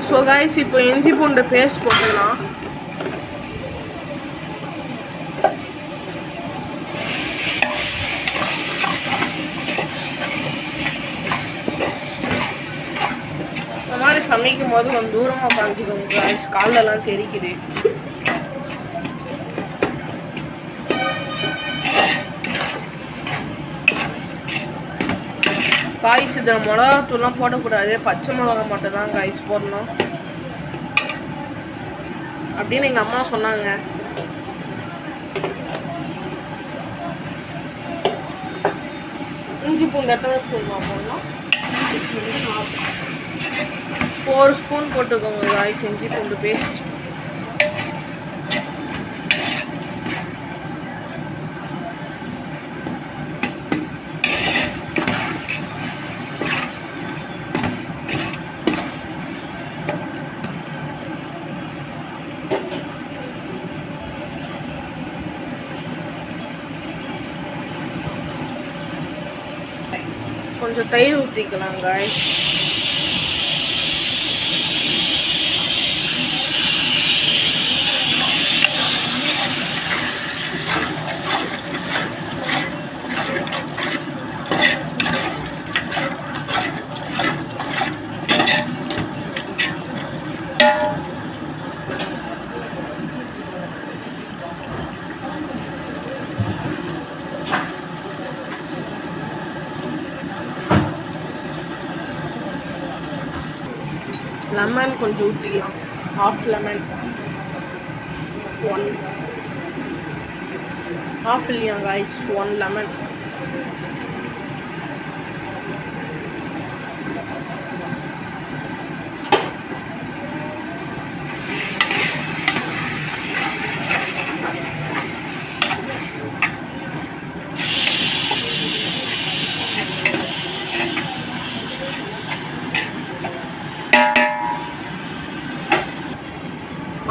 So guys இப்போ இஞ்சி பூண்டு பேஸ்ட் போட்டுக்கலாம். இந்த மாதிரி சமைக்கும் போது கொஞ்சம் தூரமாக உட்காந்துக்கோங்க காய்ஸ், காலெல்லாம் தெரிக்குது. காய்ஸ் இதில் மிளகாத்தூள்லாம் போடக்கூடாது, பச்சை மிளகா மட்டும் தான் காய்ஸ் போடணும் அப்படின்னு எங்கள் அம்மா சொன்னாங்க. இஞ்சி பூண்டு எத்தனை ஸ்பூன் போடணும்? 4 ஸ்பூன் போட்டுக்கோங்க காய்ஸ் இஞ்சி பூண்டு பேஸ்ட். கொஞ்சம் தயிர் ஊற்றிக்கலாம் காய்ஸ். லெமன் கொஞ்சம் ஊற்றிக்கலாம், 1/2 லெமன். 1/2 இல்லையா காய்ஸ், 1 லெமன்.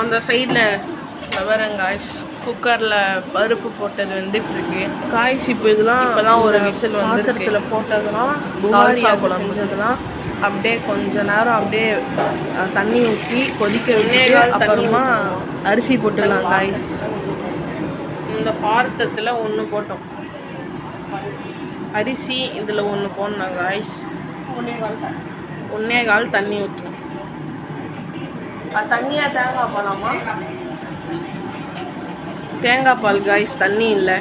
அந்த சைடில் தவறங்காய்ஸ் குக்கரில் பருப்பு போட்டது வந்துட்டுருக்கு காய்ஸ். இப்போ இதெல்லாம் இப்போ தான் ஒரு விசில் பாத்திரத்தில் போட்டதெல்லாம் தால்ச்சா குழம்பு செஞ்சதுலாம் அப்படியே கொஞ்ச நேரம் அப்படியே தண்ணி ஊற்றி கொதிக்க விட்டு அப்புறமா அரிசி போட்டுடலாம் காய்ஸ். இந்த பாத்திரத்தில் ஒன்று போட்டோம் அரிசி, இதில் ஒன்று போடணும் காய்ஸ். 1/4 தண்ணி ஊற்றும். தண்ணியா தேங்காய் பாலாமா? தேங்காய் பால் காய்ஸ், தண்ணி இல்லை.